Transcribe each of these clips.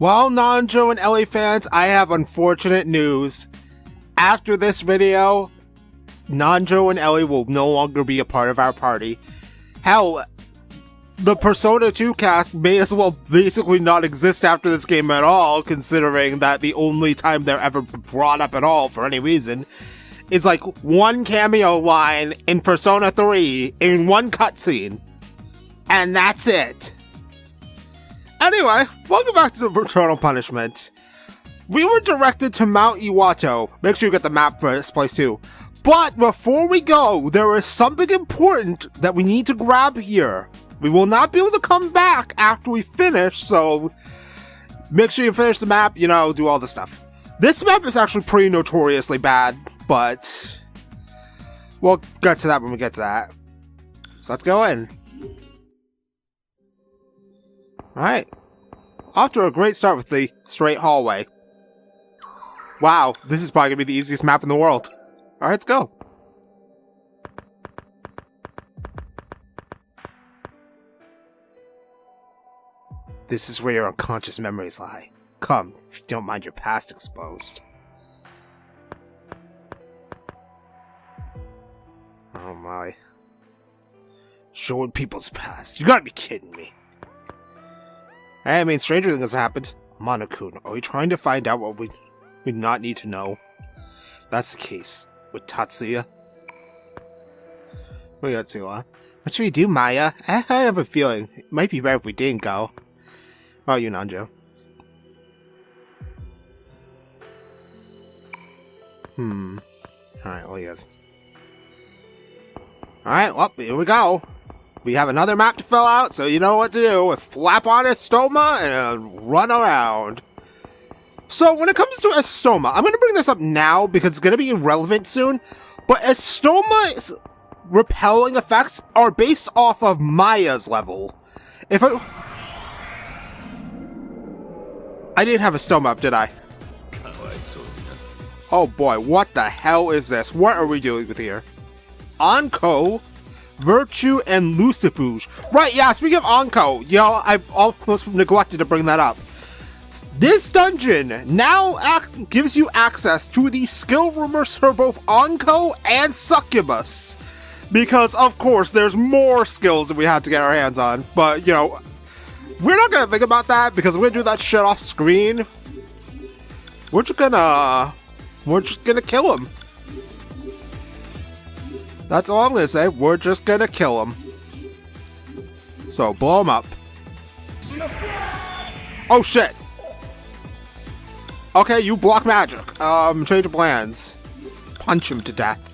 Well, Nanjo and Ellie fans, I have unfortunate news. After this video, Nanjo and Ellie will no longer be a part of our party. Hell, the Persona 2 cast may as well basically not exist after this game at all, considering that the only time they're ever brought up at all for any reason is like one cameo line in Persona 3 in one cutscene. And that's it. Anyway, welcome back to the Eternal Punishment. We were directed to Mount Iwato. Make sure you get the map for this place too. But before we go, there is something important that we need to grab here. We will not be able to come back after we finish, so make sure you finish the map, you know, do all the stuff. This map is actually pretty notoriously bad, but we'll get to that when we get to that. So let's go in. Alright. Off to a great start with the straight hallway. Wow, this is probably going to be the easiest map in the world. Alright, let's go. This is where your unconscious memories lie. Come, if you don't mind your past exposed. Oh my. Showing people's past. You gotta be kidding me. Hey, I mean, stranger things have happened. Amano-kun, are we trying to find out what we not need to know? If that's the case, with Tatsuya? What should we do, Maya? I have a feeling it might be better if we didn't go. Oh, you, Nanjo. Alright, well, yes. Alright, well, here we go. We have another map to fill out, so you know what to do. Flap on Estoma and run around. So, when it comes to Estoma, I'm going to bring this up now because it's going to be irrelevant soon, but Estoma's repelling effects are based off of Maya's level. I didn't have Estoma up, did I? Oh boy, what the hell is this? What are we dealing with here? Anko, Virtue, and Lucifuge. Right, yeah, speaking of Anko, I've almost neglected to bring that up. This dungeon now gives you access to the skill rumors for both Anko and Succubus. Because, of course, there's more skills that we have to get our hands on. But, we're not gonna think about that because we're gonna do that shit off screen. We're just gonna kill him. That's all I'm gonna say. We're just gonna kill him. So, blow him up. Oh shit! Okay, you block magic. Change of plans. Punch him to death.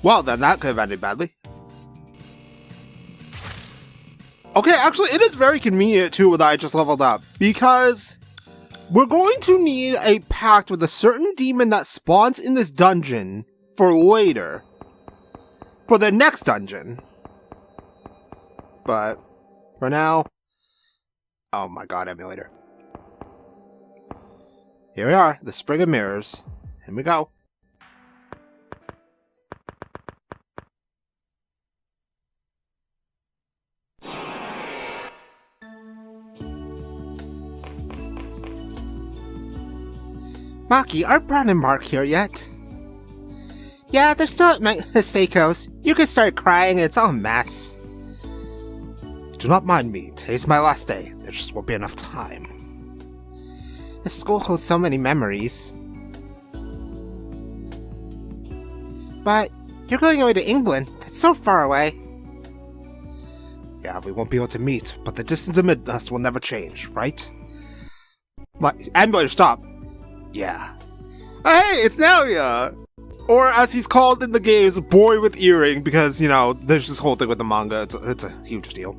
Well, then that could have ended badly. Okay, actually, it is very convenient, too, that I just leveled up, because we're going to need a pact with a certain demon that spawns in this dungeon for later. For the next dungeon. But, for now... Oh my god, emulator. Here we are, the Spring of Mirrors. Here we go. Maki, are Brown and Mark here yet? Yeah, they're still at Seiko's. You can start crying, it's all a mess. Do not mind me, today's my last day. There just won't be enough time. This school holds so many memories. But, you're going away to England. That's so far away. Yeah, we won't be able to meet, but the distance amid us will never change, right? What? Emulator, stop! Yeah. Hey, it's Naoya! Or as he's called in the games, Boy with Earring, because, there's this whole thing with the manga, it's a huge deal.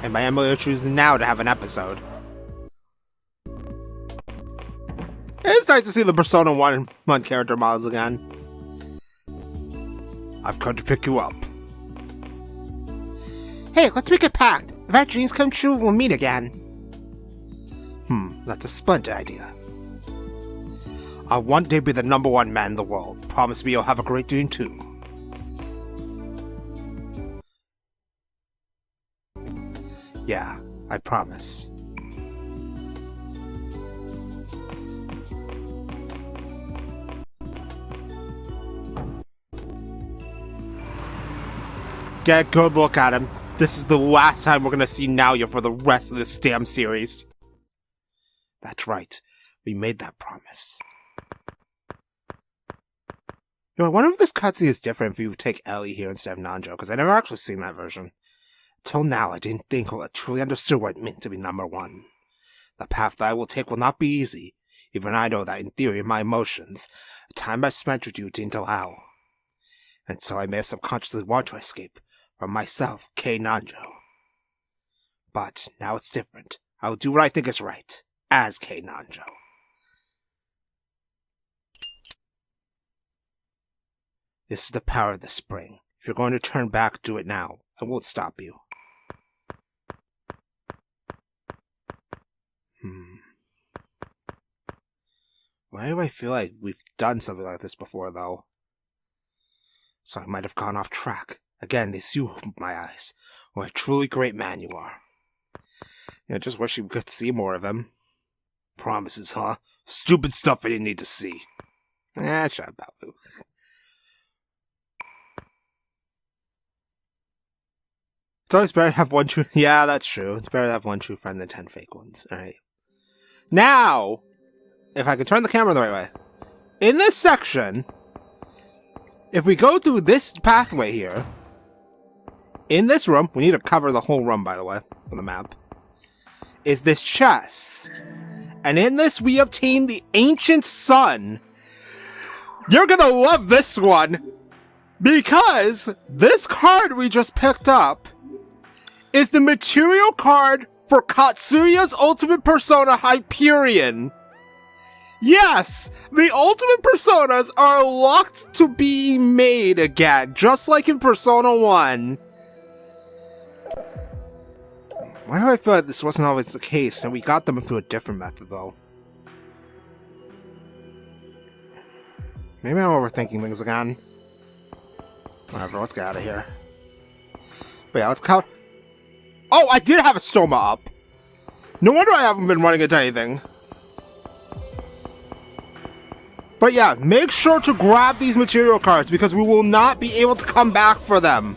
And my emulator chooses now to have an episode. It's nice to see the Persona 1 character models again. I've come to pick you up. Hey, let's make a pact. If our dreams come true, we'll meet again. That's a splendid idea. I'll one day be the #1 man in the world. Promise me you'll have a great dream too. Yeah, I promise. Get a good look at him. This is the last time we're gonna see Naoya for the rest of this damn series. That's right. We made that promise. I wonder if this cutscene is different if you take Ellie here instead of Nanjo, because I never actually seen that version. Till now, I didn't think I truly understood what it meant to be #1. The path that I will take will not be easy. Even I know that in theory my emotions, the time I spent with you didn't allow. And so I may have subconsciously want to escape from myself, Kei Nanjo. But now it's different. I will do what I think is right, as Kei Nanjo. This is the power of the spring. If you're going to turn back, do it now. I won't stop you. Why do I feel like we've done something like this before, though? So I might have gone off track. Again, it's you, my eyes. What a truly great man you are. Just wish you could see more of him. Promises, huh? Stupid stuff I didn't need to see. Shut up, Babu. It's always better to have one true... Yeah, that's true. It's better to have one true friend than 10 fake ones. Alright. Now, if I can turn the camera the right way. In this section, if we go through this pathway here, in this room, we need to cover the whole room, by the way, on the map, is this chest. And in this, we obtain the Ancient Sun. You're gonna love this one, because this card we just picked up is the material card for Katsuya's Ultimate Persona Hyperion. Yes, the Ultimate Personas are locked to be made again, just like in Persona 1. Why do I feel like this wasn't always the case, and we got them through a different method, though? Maybe I'm overthinking things again. Whatever, let's get out of here. But yeah, let's cover... Oh, I did have a stoma up! No wonder I haven't been running into anything. But yeah, make sure to grab these material cards, because we will not be able to come back for them.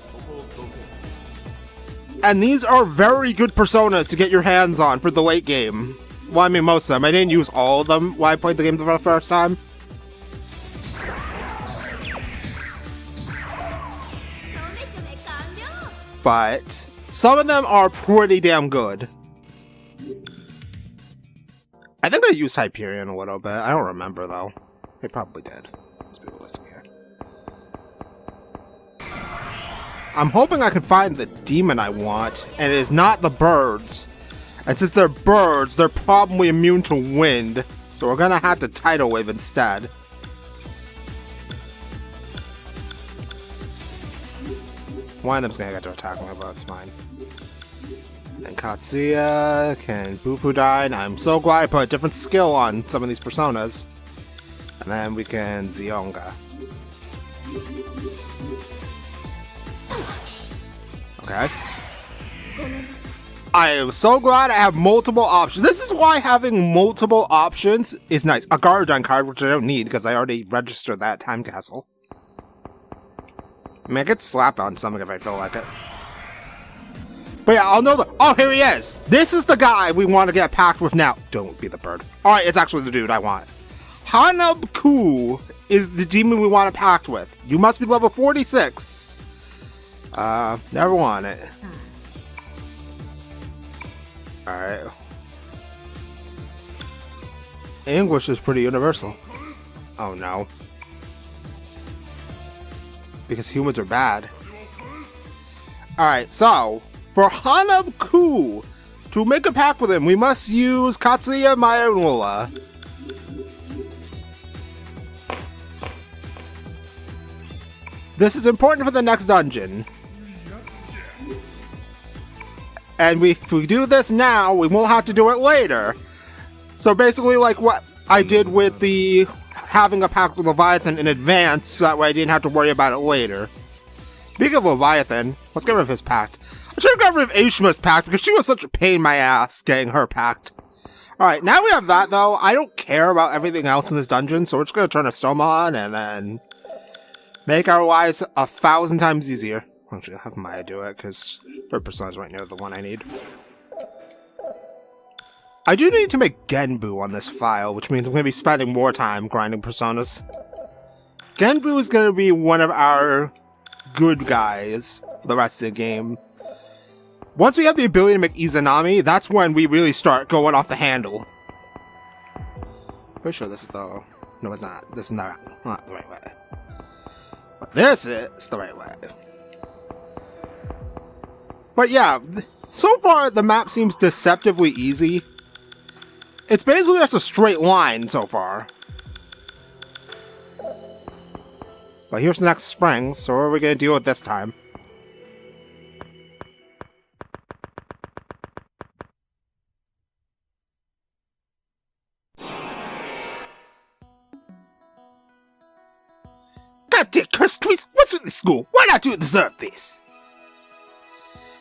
And these are very good personas to get your hands on for the late game. Well, I mean, most of them. I didn't use all of them when I played the game for the first time. But some of them are pretty damn good. I think I used Hyperion a little bit. I don't remember, though. I probably did. Let's be realistic here. I'm hoping I can find the demon I want, and it is not the birds. And since they're birds, they're probably immune to wind, so we're gonna have to Tidal Wave instead. One of them's gonna get to attack me, but it's fine. And Katsuya can Bufudine. I'm so glad I put a different skill on some of these personas. And then we can Zionga. Okay. I am so glad I have multiple options. This is why having multiple options is nice. A Guardian card, which I don't need because I already registered that Time Castle. I mean, I could slap on something if I feel like it. But yeah, I'll know the... Oh, here he is! This is the guy we want to get packed with now. Don't be the bird. Alright, it's actually the dude I want. Hanabu is the demon we want to pact with. You must be level 46. Never want it. Alright. English is pretty universal. Oh no. Because humans are bad. Alright, so, for Hanabu, to make a pact with him, we must use Katsuya Mayamura. This is important for the next dungeon. And if we do this now, we won't have to do it later. So basically, like what I did with the having a pact with Leviathan in advance, so that way I didn't have to worry about it later. Speaking of Leviathan, let's get rid of his pact. I should have got rid of Aishima's pact because she was such a pain in my ass getting her pact. Alright, now we have that though. I don't care about everything else in this dungeon, so we're just gonna turn a Stoma on and then make our lives 1,000 times easier. Actually, I'll have Maya do it because her persona's right near the one I need. I do need to make Genbu on this file, which means I'm going to be spending more time grinding personas. Genbu is going to be one of our good guys for the rest of the game. Once we have the ability to make Izanami, that's when we really start going off the handle. Pretty sure this is the... No, it's not. This is not the right way. But this is the right way. But yeah, so far the map seems deceptively easy. It's basically just a straight line so far. But here's the next spring, so what are we going to deal with this time? Goddamn cursed tweets! What's with the school? Why not do it deserve this?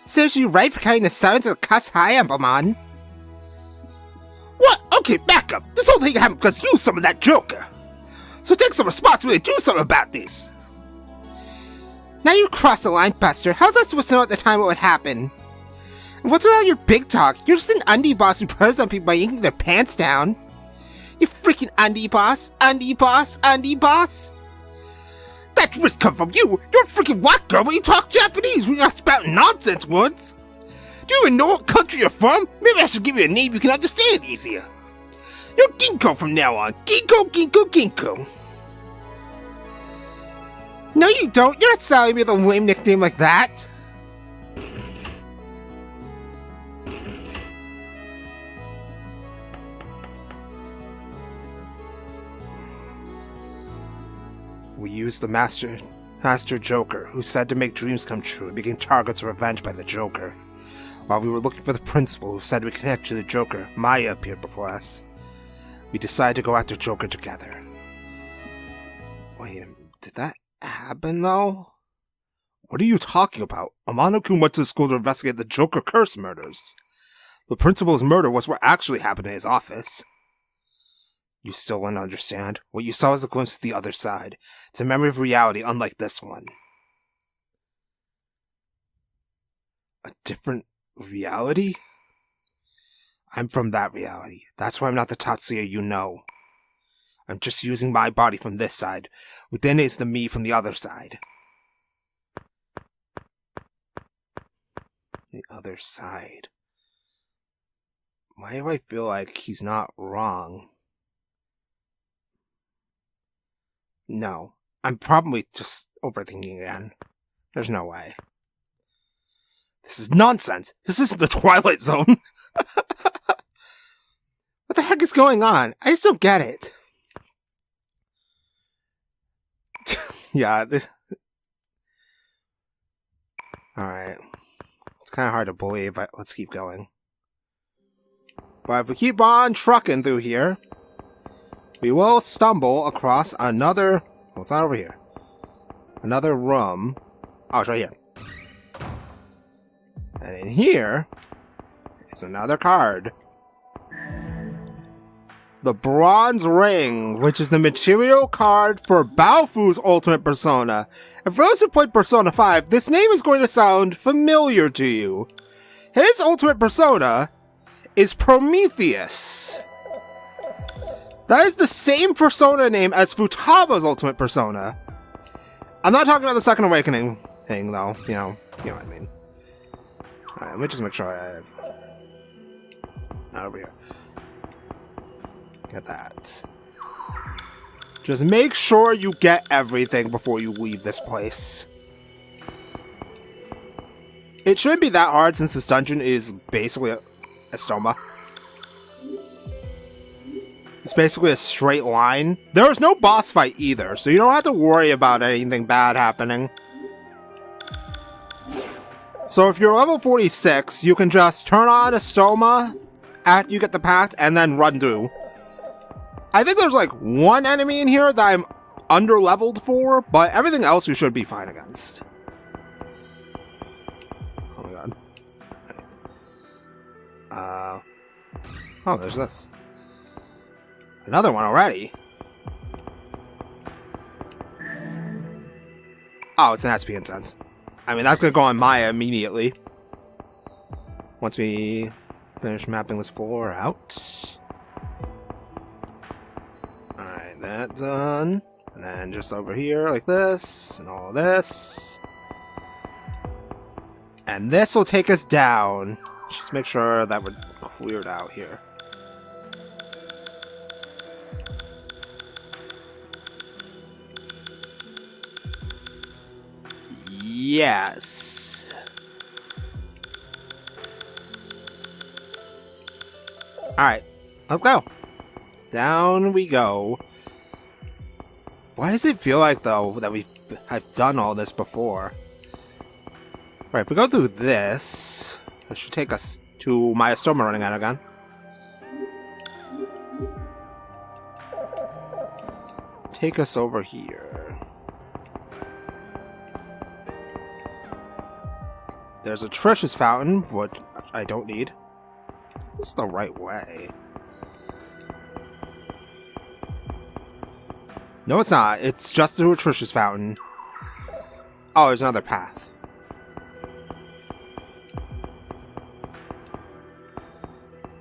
Serves you right for carrying the silence of the cuss high, Ambermon. What? Okay, back up. This whole thing happened because you summoned that Joker. So take some responsibility and do something about this. Now you crossed the line, Buster. How was I supposed to know at the time what would happen? And what's with all your big talk? You're just an undie boss who preys on people by yanking their pants down. You freaking undie boss, undie boss, undie boss. That risk come from you. You're a freaking white girl, but you talk Japanese when you're not spouting nonsense words. Do you even know what country you're from? Maybe I should give you a name you can understand easier. You're Ginkgo from now on. Ginkgo, Ginkgo, Ginkgo. No, you don't. You're not selling me with a lame nickname like that. We used the Master Joker, who said to make dreams come true and became targets of revenge by the Joker. While we were looking for the principal who said we connect to the Joker, Maya appeared before us. We decided to go after Joker together. Wait a minute, did that happen though? What are you talking about? Amano-kun went to the school to investigate the Joker curse murders. The principal's murder was what actually happened in his office. You still won't understand. What you saw was a glimpse of the other side. It's a memory of reality unlike this one. A different reality? I'm from that reality. That's why I'm not the Tatsuya you know. I'm just using my body from this side. Within is the me from the other side. The other side. Why do I feel like he's not wrong? No, I'm probably just overthinking again. There's no way. This is nonsense! This isn't the Twilight Zone! What the heck is going on? I just don't get it. Yeah, this... Alright. It's kind of hard to believe, but let's keep going. But if we keep on trucking through here, we will stumble across another... Well, it's not over here. Another room. Oh, it's right here. And in here is another card. The Bronze Ring, which is the material card for Baofu's ultimate persona. And for those who played Persona 5, this name is going to sound familiar to you. His ultimate persona is Prometheus. That is the same persona name as Futaba's ultimate persona. I'm not talking about the Second Awakening thing, though. You know what I mean. Alright, let me just make sure I have... Not over here. Get that. Just make sure you get everything before you leave this place. It shouldn't be that hard since this dungeon is basically a stoma. It's basically a straight line. There is no boss fight either, so you don't have to worry about anything bad happening. So if you're level 46, you can just turn on a stoma, after you get the path and then run through. I think there's like one enemy in here that I'm under-leveled for, but everything else you should be fine against. Oh my god. Oh, there's this. Another one already. Oh, it's an SP incense. I mean, that's gonna go on Maya immediately. Once we finish mapping this floor out. Alright, that's done. And then just over here, like this, and all this. And this will take us down. Just make sure that we're cleared out here. Yes. Alright, let's go. Down we go. Why does it feel like, though, that I've done all this before? Right, if we go through this, that should take us to Myostoma running out again. Take us over here. There's a Trish's fountain, which I don't need. This is the right way. No, it's not. It's just through a Trish's fountain. Oh, there's another path.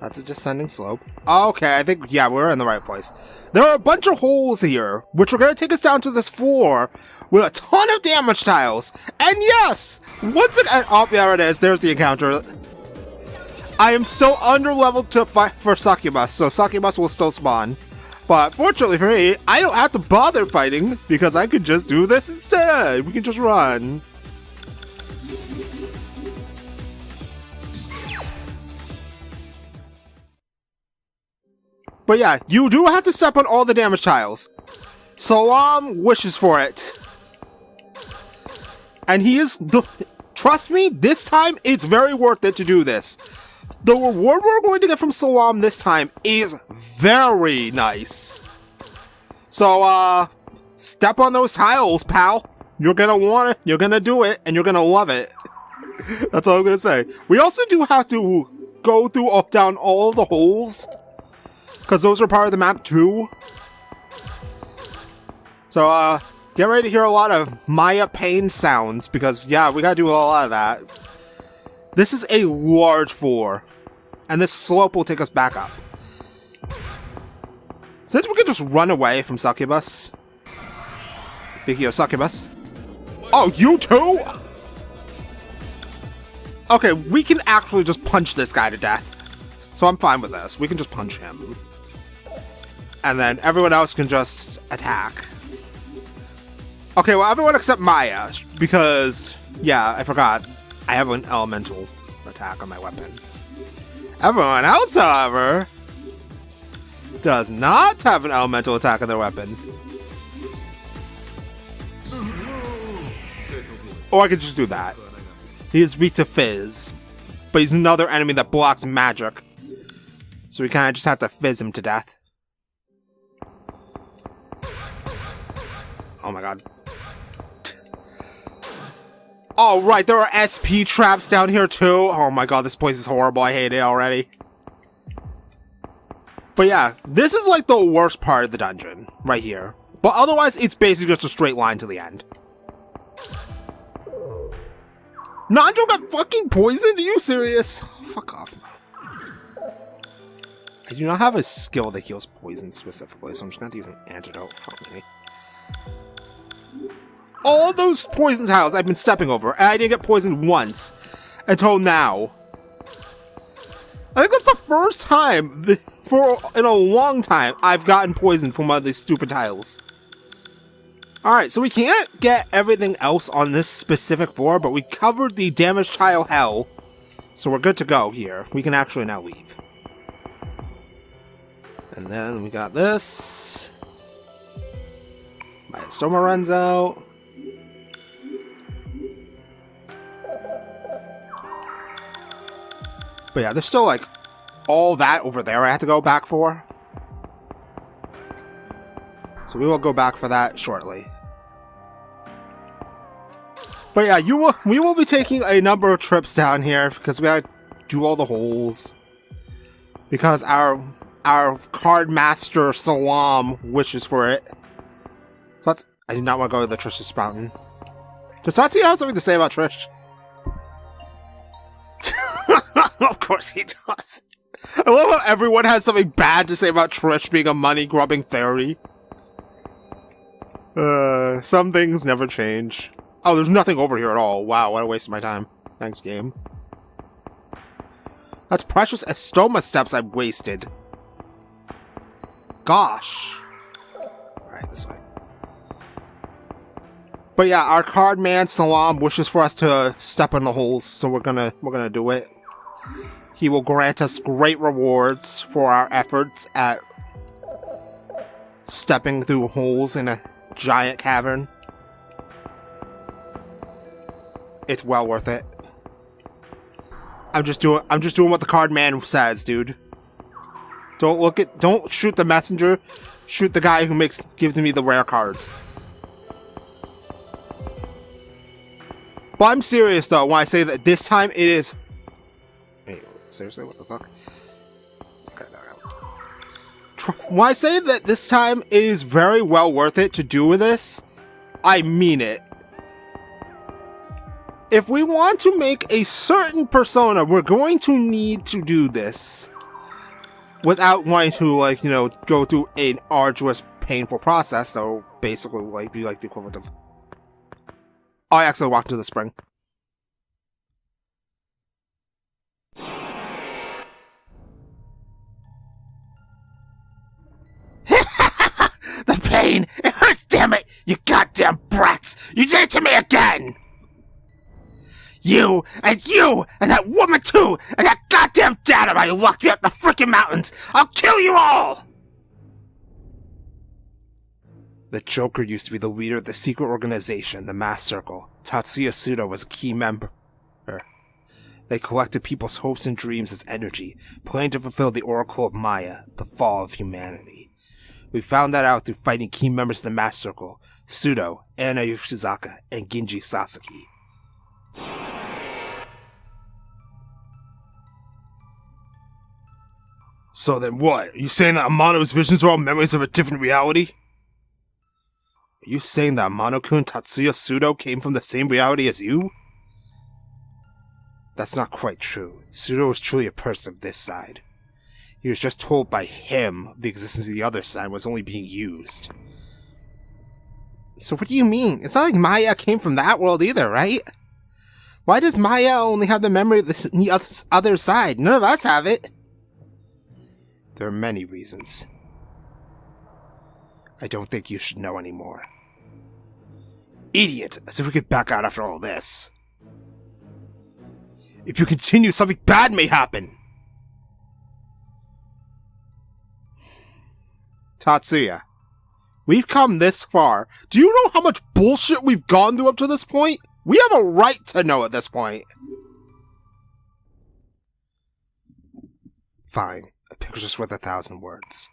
That's a descending slope. Okay, I think, yeah, we're in the right place. There are a bunch of holes here, which are going to take us down to this floor with a ton of damage tiles. And yes, once again, oh, there it is. There's the encounter. I am still under-leveled to fight for Succubus, so Succubus will still spawn. But fortunately for me, I don't have to bother fighting, because I could just do this instead. We can just run. But yeah, you do have to step on all the damage tiles. Salam wishes for it. And he is... Trust me, this time, it's very worth it to do this. The reward we're going to get from Salam this time is very nice. So, step on those tiles, pal. You're gonna want it, you're gonna do it, and you're gonna love it. That's all I'm gonna say. We also do have to go through down all the holes, because those are part of the map too. So, get ready to hear a lot of Maya pain sounds, because, yeah, we gotta do a lot of that. This is a large floor, and this slope will take us back up. Since we can just run away from Succubus. Speaking of Succubus. Oh, you too?! Okay, we can actually just punch this guy to death. So I'm fine with this. We can just punch him. And then everyone else can just attack. Okay, well, everyone except Maya, because, yeah, I forgot. I have an elemental attack on my weapon. Everyone else, however, does not have an elemental attack on their weapon. Or I could just do that. He is weak to Fizz, but he's another enemy that blocks magic. So we kind of just have to fizz him to death. Oh my god. Oh, right, there are SP traps down here, too. Oh my god, this place is horrible. I hate it already. But yeah, this is like the worst part of the dungeon, right here. But otherwise, it's basically just a straight line to the end. Nandro got fucking poisoned? Are you serious? Fuck off. I do not have a skill that heals poison specifically, so I'm just going to use an antidote. Fuck me. All those poison tiles I've been stepping over, and I didn't get poisoned once until now. I think that's the first time in a long time I've gotten poisoned from one of these stupid tiles. Alright, so we can't get everything else on this specific floor, but we covered the damage tile hell, so we're good to go here. We can actually now leave. And then we got this. My Soma runs out. But yeah, there's still like all that over there I have to go back for. So we will go back for that shortly. But yeah, we will be taking a number of trips down here because we gotta do all the holes. Because our card master Salam wishes for it. So I do not want to go to the Trish's fountain. Does Tatsuya have something to say about Trish? Of course he does. I love how everyone has something bad to say about Trish being a money-grubbing fairy. Some things never change. Oh, there's nothing over here at all. Wow, what a waste of my time. Thanks, game. That's precious Estoma steps I've wasted. Gosh. Alright, this way. But yeah, our card man Salam wishes for us to step in the holes, so we're gonna do it. He will grant us great rewards for our efforts at stepping through holes in a giant cavern. It's well worth it. I'm just doing what the card man says, dude. Don't shoot the messenger. Shoot the guy who gives me the rare cards. But I'm serious though when I say that this time it is. Hey, seriously, what the fuck? Okay, there we go. When I say that this time it is very well worth it to do this, I mean it. If we want to make a certain persona, we're going to need to do this. Without wanting to, like, you know, go through an arduous, painful process, so basically, like, be like the equivalent of... Oh, I actually walked to the spring. The pain! It hurts, damn it! You goddamn brats! You did it to me again! You, and that woman too, and that goddamn dad of mine who locked me up in the frickin' mountains! I'll kill you all! The Joker used to be the leader of the secret organization, the Mass Circle. Tatsuya Sudo was a key member. They collected people's hopes and dreams as energy, planning to fulfill the Oracle of Maya, the fall of humanity. We found that out through fighting key members of the Mass Circle, Sudo, Anna Yoshizaka, and Ginji Sasaki. So then what? Are you saying that Amano's visions are all memories of a different reality? Are you saying that Amano-kun Tatsuya Sudo came from the same reality as you? That's not quite true. Sudo is truly a person of this side. He was just told by him the existence of the other side was only being used. So what do you mean? It's not like Maya came from that world either, right? Why does Maya only have the memory of the other side? None of us have it. There are many reasons. I don't think you should know anymore. Idiot! As if we could back out after all this. If you continue, something bad may happen! Tatsuya, we've come this far. Do you know how much bullshit we've gone through up to this point? We have a right to know at this point. Fine. A picture's worth 1,000 words.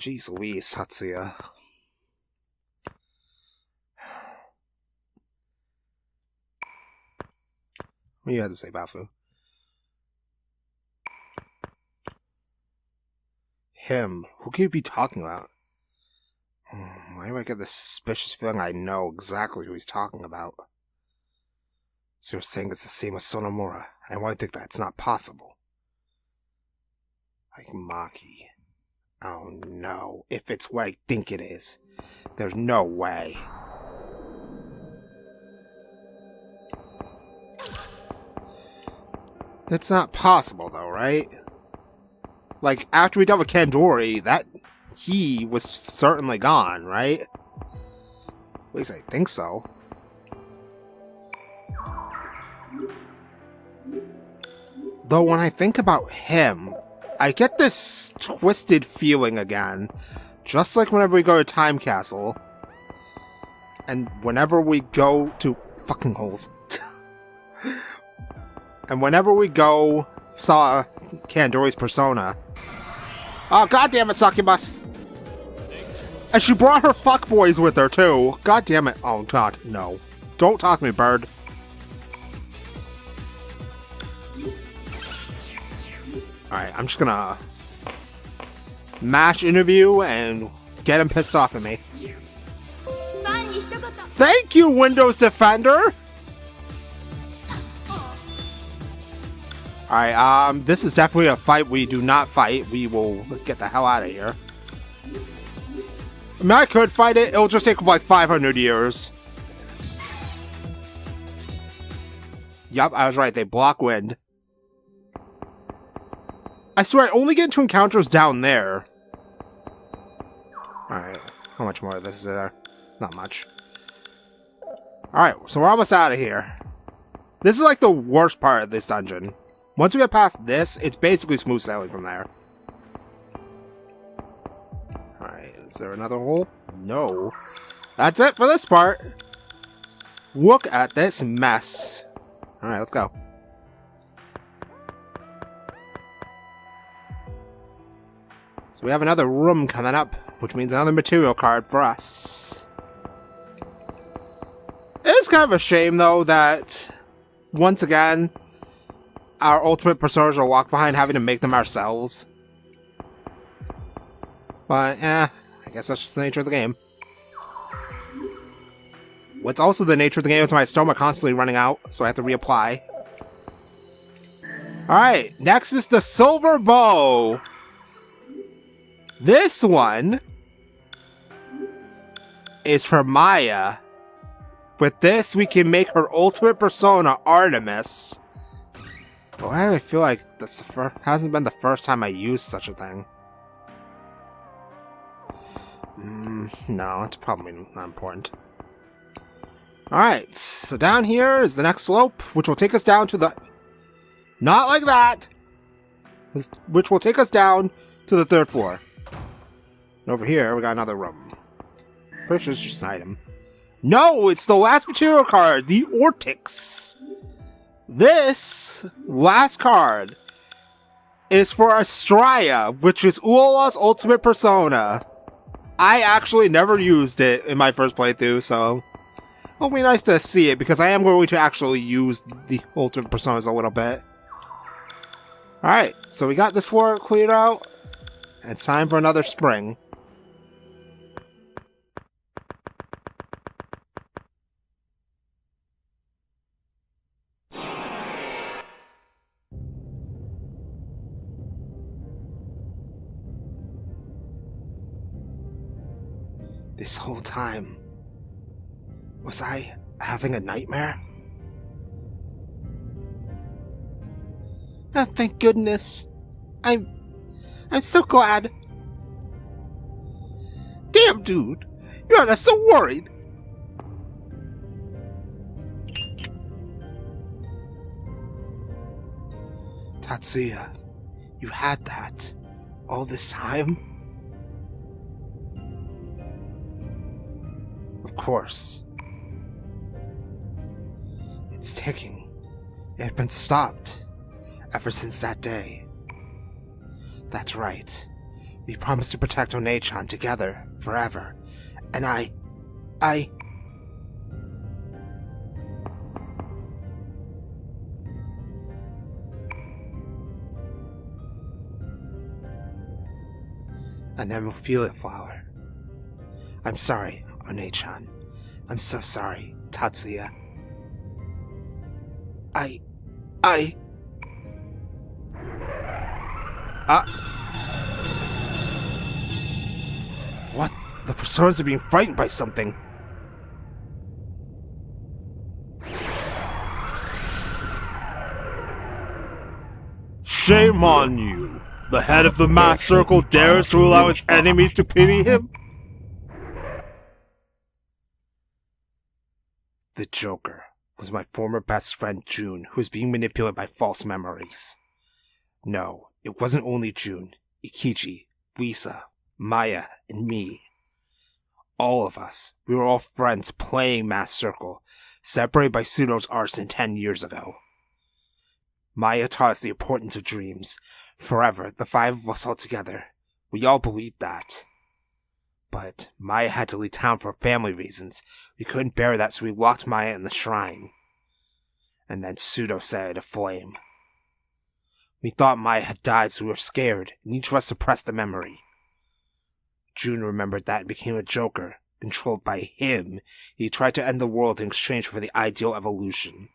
Jeez Louise, Tatsuya. What do you have to say, Bafu? Him? Who could you be talking about? Why do I get this suspicious feeling I know exactly who he's talking about? So you're saying it's the same as Sonomura. I want to think that's not possible. Like Maki. Oh no, if it's what I think it is. There's no way. It's not possible though, right? Like, after we dealt with Kandori, that he was certainly gone, right? At least I think so. Though when I think about him, I get this twisted feeling again, just like whenever we go to Time Castle, and whenever we go to fucking holes, and whenever we go saw Kandori's persona. Oh, goddamn it, Succubus! And she brought her fuckboys with her, too. God damn it. Oh, God, no. Don't talk to me, bird. Alright, I'm just gonna mash interview and get him pissed off at me. Thank you, Windows Defender! Alright, this is definitely a fight we do not fight. We will get the hell out of here. I mean, I could fight it. It'll just take like 500 years. Yup, I was right. They block wind. I swear, I only get into encounters down there. Alright, how much more of this is there? Not much. Alright, so we're almost out of here. This is like the worst part of this dungeon. Once we get past this, it's basically smooth sailing from there. Alright, is there another hole? No. That's it for this part. Look at this mess. Alright, let's go. So we have another room coming up, which means another material card for us. It's kind of a shame, though, that once again, our ultimate personas are locked behind having to make them ourselves. But, I guess that's just the nature of the game. What's also the nature of the game is my stoma constantly running out, so I have to reapply. Alright, next is the Silver Bow. This one is for Maya. With this, we can make her ultimate persona, Artemis. Why do I feel like this hasn't been the first time I used such a thing? No, it's probably not important. Alright, so down here is the next slope, which will take us down to the... Not like that! Which will take us down to the 3rd floor. And over here, we got another room. Pretty sure it's just an item. No, it's the last material card, the Ortix. This last card is for Astraea, which is Ulala's ultimate persona. I actually never used it in my first playthrough, so it'll be nice to see it, because I am going to actually use the ultimate personas a little bit. Alright, so we got this floor cleared out, and it's time for another spring. This whole time, was I having a nightmare? Oh, thank goodness. I'm so glad. Damn, dude. You had us so worried. Tatsuya, you had that all this time? Of course. It's ticking. It had been stopped ever since that day. That's right. We promised to protect One-chan together forever. And I... never feel it, Flower. I'm sorry, One-chan. I'm so sorry, Tatsuya. What? The personas are being frightened by something. Shame on you! The head of the Mass Circle dares to allow his enemies to pity him? The Joker was my former best friend June, who was being manipulated by false memories. No, it wasn't only June. Ikichi, Lisa, Maya, and me. All of us. We were all friends playing Mass Circle, separated by Pseudo's arson 10 years ago. Maya taught us the importance of dreams. Forever, the five of us all together. We all believed that. But Maya had to leave town for family reasons. We couldn't bear that, so we locked Maya in the shrine. And then Pseudo set it aflame. We thought Maya had died, so we were scared, and each of us suppressed the memory. June remembered that and became a joker. Controlled by him, he tried to end the world in exchange for the ideal evolution.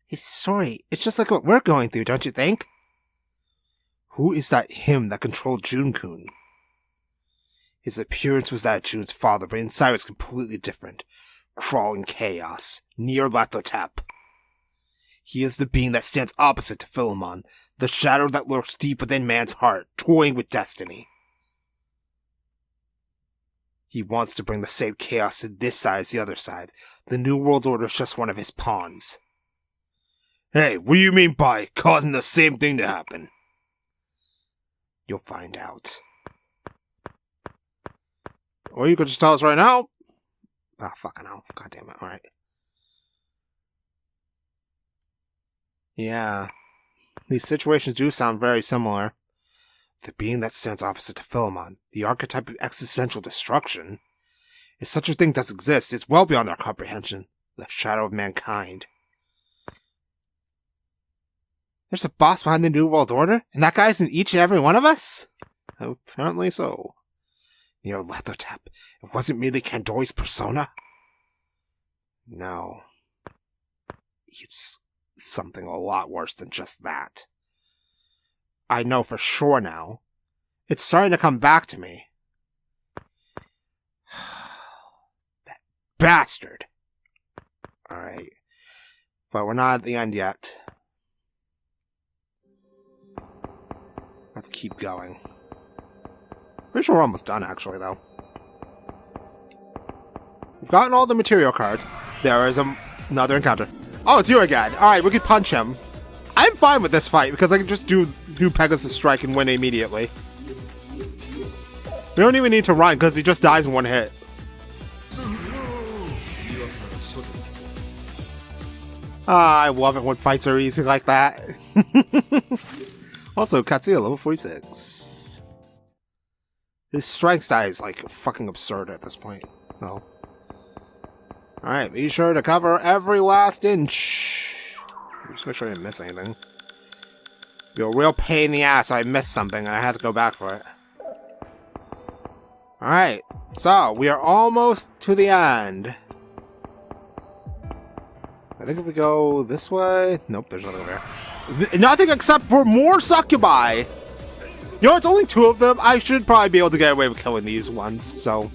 His story, it's just like what we're going through, don't you think? Who is that him that controlled Jun-kun? His appearance was that of June's father, but inside was completely different. Crawling chaos. Nyarlathotep. He is the being that stands opposite to Philemon, the shadow that lurks deep within man's heart, toying with destiny. He wants to bring the same chaos to this side as the other side. The New World Order is just one of his pawns. Hey, what do you mean by causing the same thing to happen? You'll find out. Or you could just tell us right now. Ah, fucking hell. God damn it. Alright. Yeah. These situations do sound very similar. The being that stands opposite to Philemon, the archetype of existential destruction. If such a thing does exist, it's well beyond our comprehension. The shadow of mankind. There's a boss behind the New World Order, and that guy's in each and every one of us? Apparently so. Nyarlathotep, it wasn't merely Kandori's persona? No. It's something a lot worse than just that. I know for sure now. It's starting to come back to me. That bastard! Alright. But we're not at the end yet. Let's keep going. Pretty sure we're almost done, actually, though. We've gotten all the material cards. There is another encounter. Oh, it's you again. Alright, we can punch him. I'm fine with this fight, because I can just do Pegasus Strike and win immediately. We don't even need to run, because he just dies in one hit. I love it when fights are easy like that. Also, Katsuya, level 46. His strength stat is, like, fucking absurd at this point. No. Alright, be sure to cover every last inch. Just make sure I didn't miss anything. Be a real pain in the ass if I missed something and I had to go back for it. Alright, so, we are almost to the end. I think if we go this way... Nope, there's nothing over here. Nothing except for more succubi! You know, it's only 2 of them. I should probably be able to get away with killing these ones, so...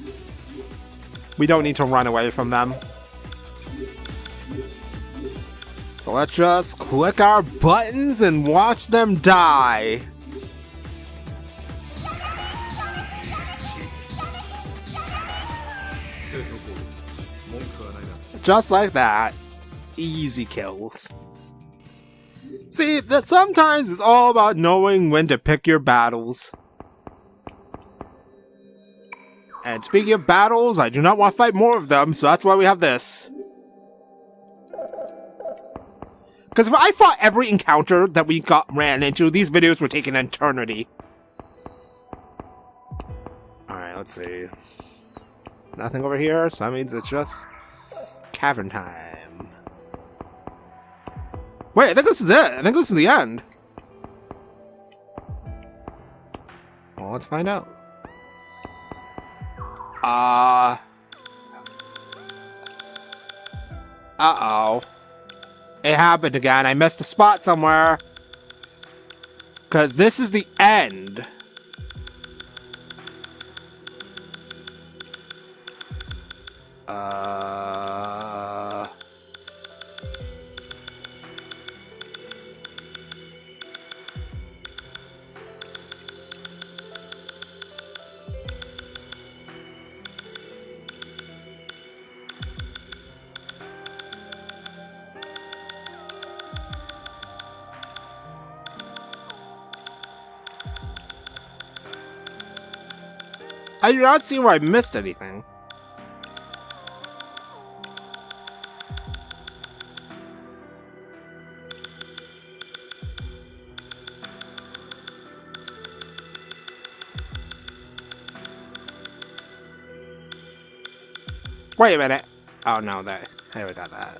we don't need to run away from them. So let's just click our buttons and watch them die. Just like that. Easy kills. See, sometimes it's all about knowing when to pick your battles. And speaking of battles, I do not want to fight more of them, so that's why we have this. Because if I fought every encounter that we ran into, these videos would take an eternity. Alright, let's see. Nothing over here, so that means it's just cavern time. Wait, I think this is it. I think this is the end. Well, let's find out. Uh-oh. It happened again. I missed a spot somewhere. Because this is the end. I do not see where I missed anything. Wait a minute. Oh no, I already got that.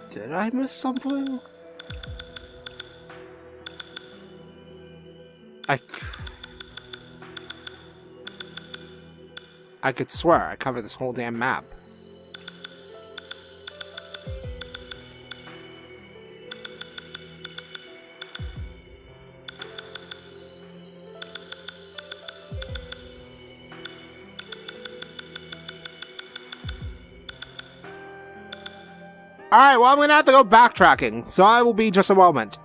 Did I miss something? I could swear I covered this whole damn map. Alright, well, I'm gonna have to go backtracking, so I will be just a moment.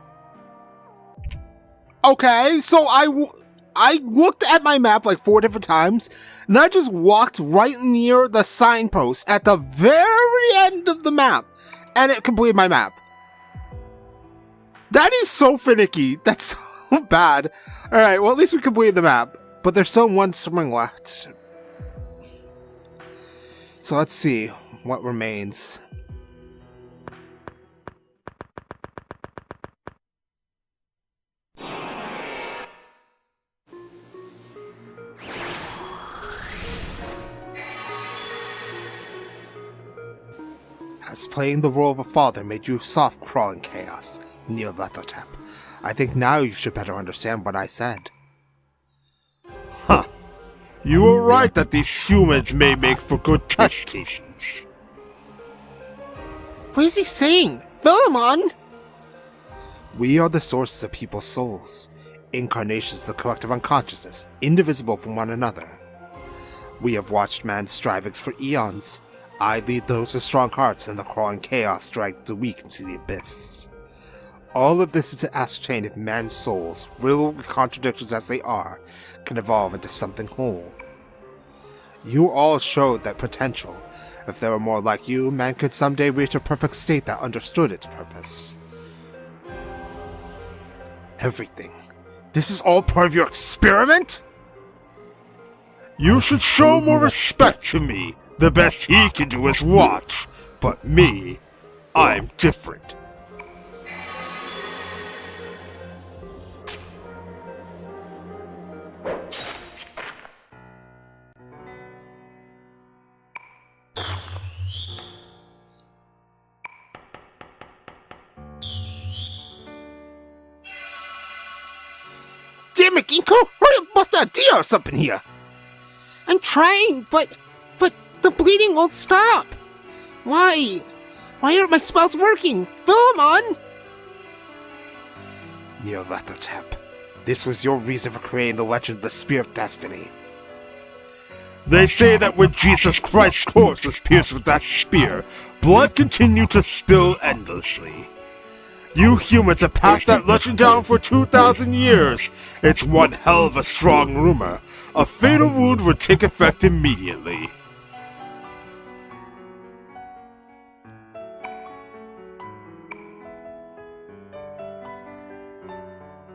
Okay, so I looked at my map like 4 different times, and I just walked right near the signpost at the very end of the map, and it completed my map. That is so finicky. That's so bad. Alright, well, at least we completed the map, but there's still one swing left. So let's see what remains. As playing the role of a father made you soft crawling chaos, Iwato. I think now you should better understand what I said. Huh. You were right that these humans may make for good test cases. What is he saying? Philemon! We are the sources of people's souls. Incarnations of the collective unconsciousness, indivisible from one another. We have watched man's strivings for eons. I lead those with strong hearts, and the crawling chaos drags the weak into the abyss. All of this is to ascertain if man's souls, riddled with contradictions as they are, can evolve into something whole. You all showed that potential. If there were more like you, man could someday reach a perfect state that understood its purpose. Everything. This is all part of your experiment? You should show more respect to me. The best he can do is watch, but me, I'm different. Damn it, Ginkgo! Hurry up, bust a deal or something here! I'm trying, but the bleeding won't stop! Why? Why aren't my spells working? Philemon! Iwato, this was your reason for creating the legend of the Spear of Destiny. They say that when Jesus Christ's corpse was pierced with that spear, blood continued to spill endlessly. You humans have passed that legend down for 2,000 years. It's one hell of a strong rumor. A fatal wound would take effect immediately.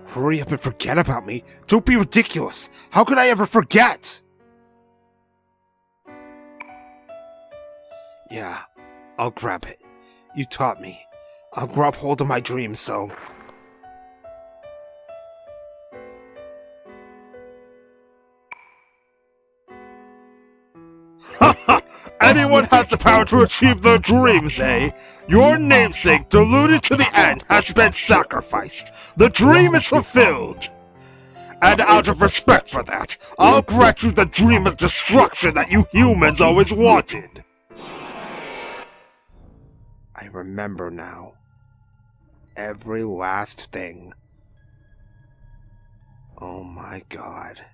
Hurry up and forget about me. Don't be ridiculous. How could I ever forget? Yeah, I'll grab it. You taught me. I'll grab hold of my dream, so... Haha! Anyone has the power to achieve their dreams, eh? Your namesake, deluded to the end, has been sacrificed. The dream is fulfilled. And out of respect for that, I'll grant you the dream of destruction that you humans always wanted. I remember now. Every last thing. Oh my god.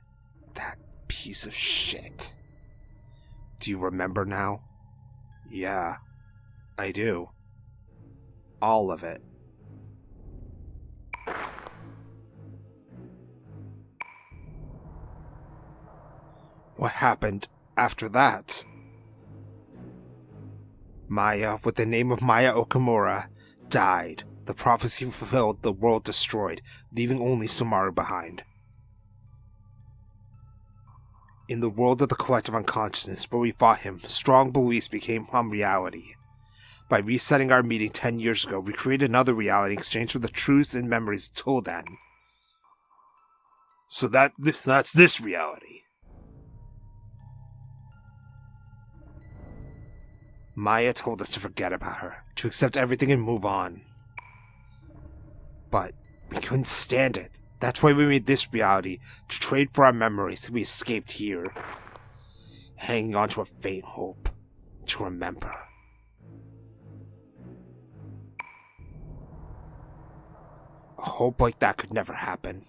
That piece of shit. Do you remember now? Yeah, I do. All of it. What happened after that? Maya, with the name of Maya Okamura, died The prophecy fulfilled, the world destroyed, leaving only Sumaru behind. In the world of the collective unconsciousness where we fought him, strong beliefs became reality. By resetting our meeting 10 years ago, we created another reality in exchange for the truths and memories till then. So that's this reality. Maya told us to forget about her, to accept everything and move on. But we couldn't stand it. That's why we made this reality, to trade for our memories till we escaped here. Hanging on to a faint hope, to remember. A hope like that could never happen.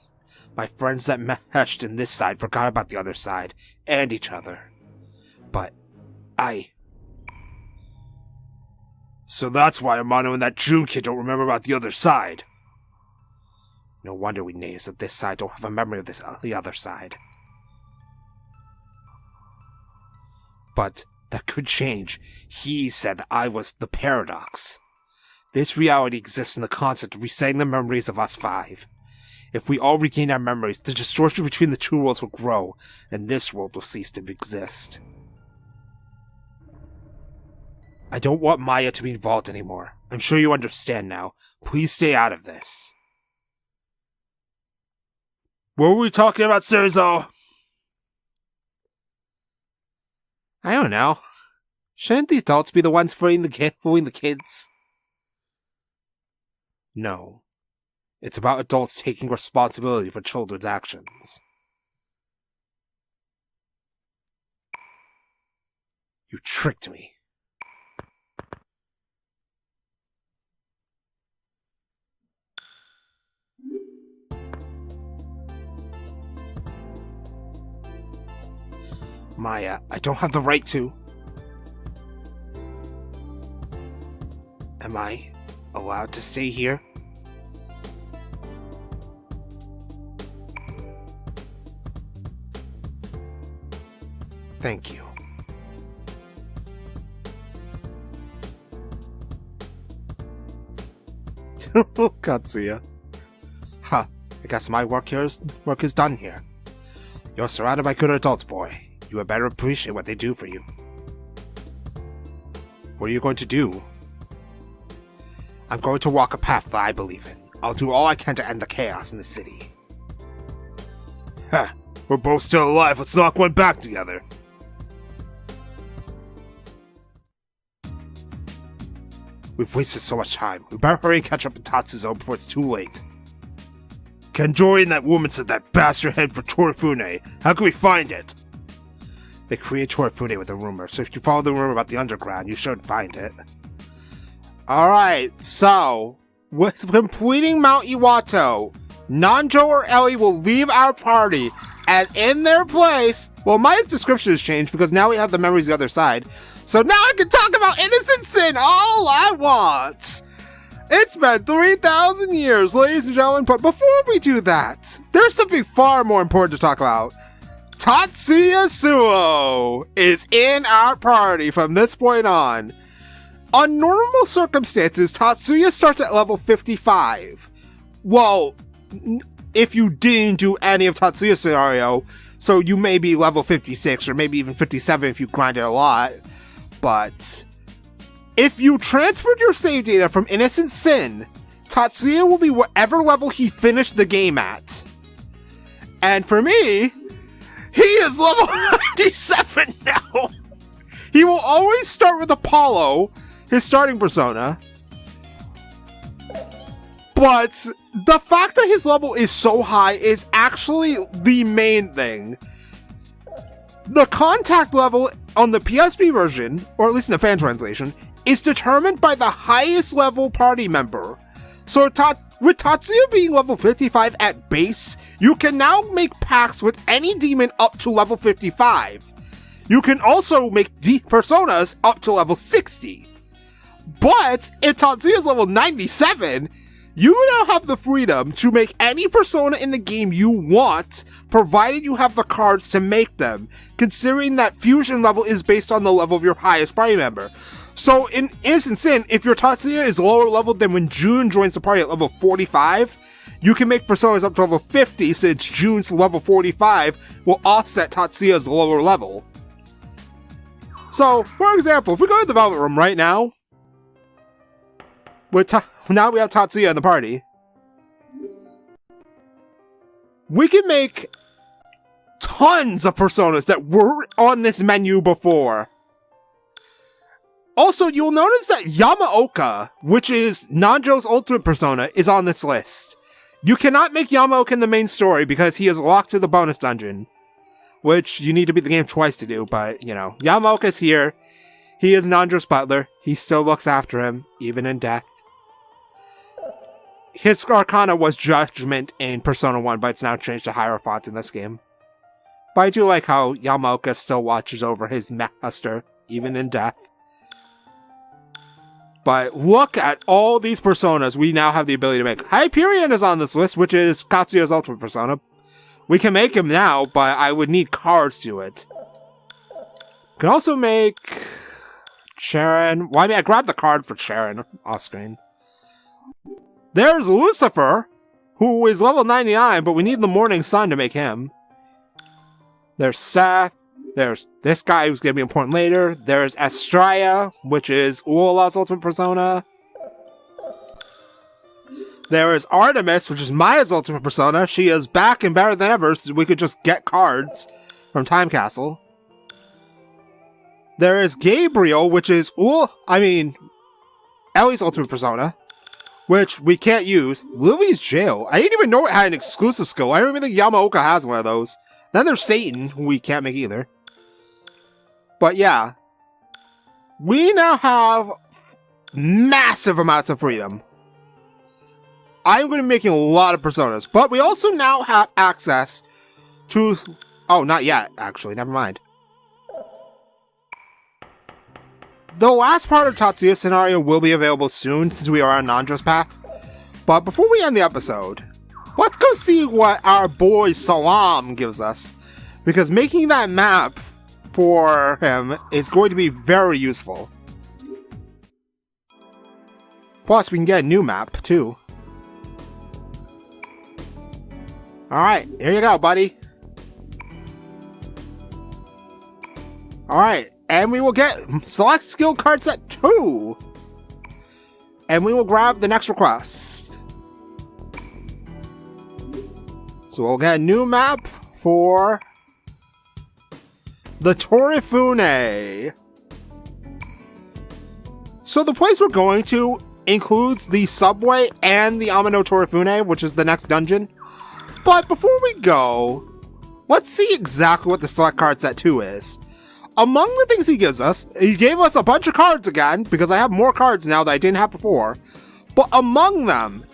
My friends that meshed in this side forgot about the other side, and each other. But So that's why Amano and that June kid don't remember about the other side. No wonder we nays of this side don't have a memory of the other side. But that could change. He said that I was the paradox. This reality exists in the concept of resetting the memories of us five. If we all regain our memories, the distortion between the two worlds will grow, and this world will cease to exist. I don't want Maya to be involved anymore. I'm sure you understand now. Please stay out of this. What were we talking about, Serizo? I don't know. Shouldn't the adults be the ones fooling the kids? No. It's about adults taking responsibility for children's actions. You tricked me. Maya, I don't have the right to. Am I allowed to stay here? Thank you. Katsuya. Huh, I guess my work is done here. You're surrounded by good adults, boy. You had better appreciate what they do for you. What are you going to do? I'm going to walk a path that I believe in. I'll do all I can to end the chaos in the city. Huh, we're both still alive, let's knock one back together. We've wasted so much time. We better hurry and catch up with Tatsuzo before it's too late. Kanjori and that woman said that bastard head for Torifune. How can we find it? They create Torifune with a rumor, so if you follow the rumor about the underground, you should find it. Alright, so, with completing Mount Iwato, Nanjo or Ellie will leave our party, and in their place, well, Maya's description has changed because now we have the memories of the other side, so now I can talk about innocent sin all I want! It's been 3,000 years, ladies and gentlemen, but before we do that, there's something far more important to talk about. Tatsuya Suo is in our party from this point on. On normal circumstances, Tatsuya starts at level 55. Well, if you didn't do any of Tatsuya's scenario, so you may be level 56 or maybe even 57 if you grind it a lot. But if you transferred your save data from Innocent Sin, Tatsuya will be whatever level he finished the game at. And for me, he is level 97 now! He will always start with Apollo, his starting persona. But the fact that his level is so high is actually the main thing. The contact level on the PSP version, or at least in the fan translation, is determined by the highest level party member. So with Tatsuya being level 55 at base, you can now make pacts with any demon up to level 55. You can also make personas up to level 60. But if Tatsuya's level 97, you now have the freedom to make any persona in the game you want, provided you have the cards to make them, considering that fusion level is based on the level of your highest party member. So in Innocent Sin, if your Tatsuya is lower level than when June joins the party at level 45, you can make personas up to level 50 since June's level 45 will offset Tatsuya's lower level. So, for example, if we go to the development room right now, now we have Tatsuya in the party, we can make tons of personas that were on this menu before. Also, you'll notice that Yamaoka, which is Nanjo's ultimate persona, is on this list. You cannot make Yamaoka in the main story because he is locked to the bonus dungeon, which you need to beat the game twice to do, but, you know, Yamaoka's here. He is Nanjo's butler. He still looks after him, even in death. His arcana was Judgment in Persona 1, but it's now changed to Hierophant in this game. But I do like how Yamaoka still watches over his master, even in death. But look at all these personas we now have the ability to make. Hyperion is on this list, which is Katsuya's ultimate persona. We can make him now, but I would need cards to it. Can also make Sharon. Well, I mean, I grabbed the card for Sharon off screen. There's Lucifer, who is level 99, but we need the Morning Sun to make him. There's Seth. There's this guy who's going to be important later. There's Estrella, which is Uola's ultimate persona. There is Artemis, which is Maya's ultimate persona. She is back and better than ever, so we could just get cards from Time Castle. There is Gabriel, which is Ellie's ultimate persona, which we can't use. Lily's Jail. I didn't even know it had an exclusive skill. I don't even think Yamaoka has one of those. Then there's Satan, who we can't make either. But yeah, we now have massive amounts of freedom. I'm going to be making a lot of personas, but we also now have access to... Oh, not yet, actually. Never mind. The last part of Tatsuya's scenario will be available soon, since we are on Nanjo's path. But before we end the episode, let's go see what our boy Salam gives us. Because making that map for him is going to be very useful. Plus, we can get a new map, too. Alright, here you go, buddy. Alright, and we will get select skill card set 2. And we will grab the next request. So we'll get a new map for the Torifune. So the place we're going to includes the subway and the Amano Torifune, which is the next dungeon. But before we go, let's see exactly what the select card set 2 is. Among the things he gives us, he gave us a bunch of cards again, because I have more cards now that I didn't have before. But among them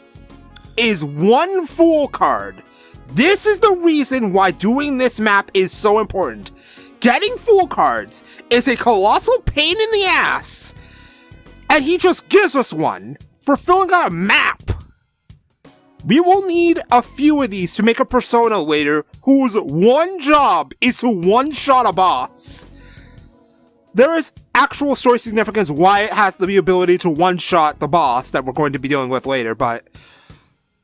is one Fool card. This is the reason why doing this map is so important. Getting Fool cards is a colossal pain in the ass, and he just gives us one for filling out a map. We will need a few of these to make a persona later whose one job is to one-shot a boss. There is actual story significance why it has the ability to one-shot the boss that we're going to be dealing with later, but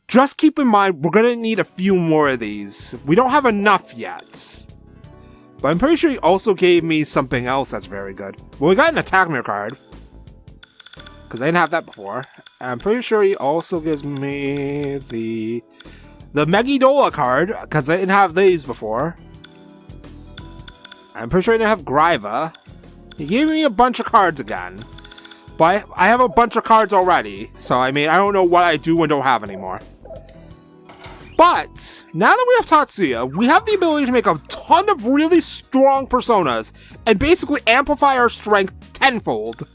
just keep in mind we're going to need a few more of these. We don't have enough yet. But I'm pretty sure he also gave me something else that's very good. Well, we got an attack mirror card, because I didn't have that before. I'm pretty sure he also gives me the Megidola card, because I didn't have these before. I'm pretty sure I didn't have Gryva. He gave me a bunch of cards again. But I have a bunch of cards already, so I mean, I don't know what I do and don't have anymore. But, now that we have Tatsuya, we have the ability to make a ton of really strong personas, and basically amplify our strength tenfold.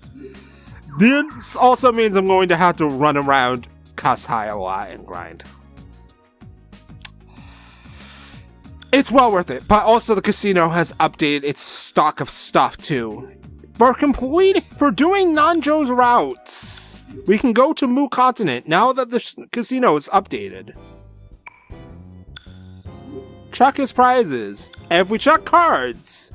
This also means I'm going to have to run around Kasai a lot and grind. It's well worth it, but also the casino has updated its stock of stuff too. For doing Nanjo's routes, we can go to Mu Continent now that the casino is updated. Check his prizes, and if we check cards,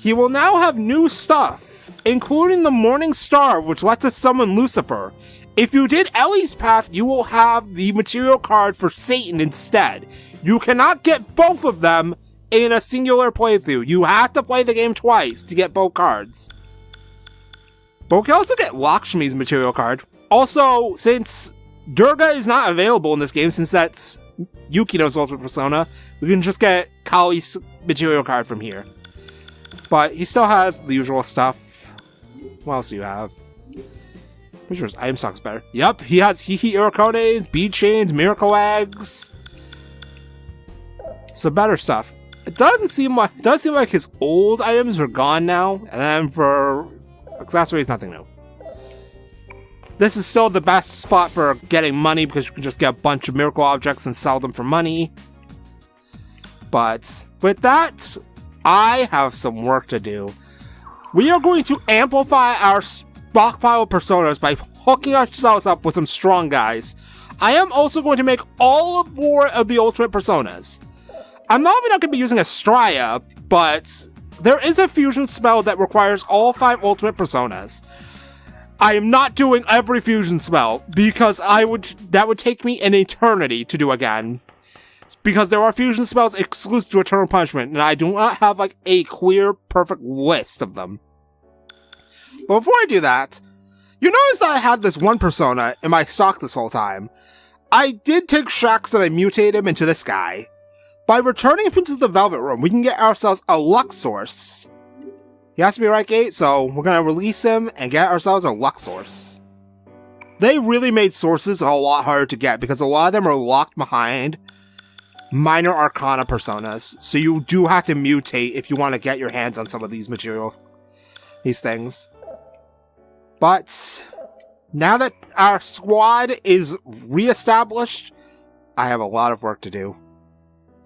he will now have new stuff. including the Morning Star, which lets us summon Lucifer. If you did Ellie's path, you will have the material card for Satan instead. You cannot get both of them in a singular playthrough. You have to play the game twice to get both cards. But we can also get Lakshmi's material card. Also, since Durga is not available in this game, since that's Yukino's ultimate persona, we can just get Kali's material card from here. But he still has the usual stuff. What else do you have? Which yours? Item Stock's better. Yep, he has Hihi Iracones, Bead Chains, Miracle Eggs. Some better stuff. It does seem like his old items are gone now, and then for accessories, nothing new. This is still the best spot for getting money because you can just get a bunch of miracle objects and sell them for money. But with that, I have some work to do. We are going to amplify our stockpile of personas by hooking ourselves up with some strong guys. I am also going to make all 4 of the ultimate personas. I'm not going to be using Estrella, but there is a fusion spell that requires all 5 ultimate personas. I am not doing every fusion spell because that would take me an eternity to do again. It's because there are fusion spells exclusive to Eternal Punishment, and I do not have like a clear, perfect list of them. But before I do that, you notice that I had this one persona in my stock this whole time. I did take Shax and I mutated him into this guy. By returning him into the Velvet Room, we can get ourselves a luck source. He has to be right gate, so we're gonna release him and get ourselves a luck source. They really made sources a lot harder to get because a lot of them are locked behind minor arcana personas, so you do have to mutate if you want to get your hands on some of these things. But now that our squad is reestablished, I have a lot of work to do.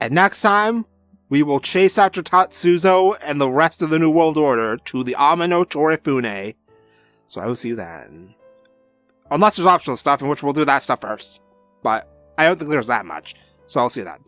And next time, we will chase after Tatsuzo and the rest of the New World Order to the Amano Torifune. So I will see you then. Unless there's optional stuff, in which we'll do that stuff first. But I don't think there's that much. So I'll see you then.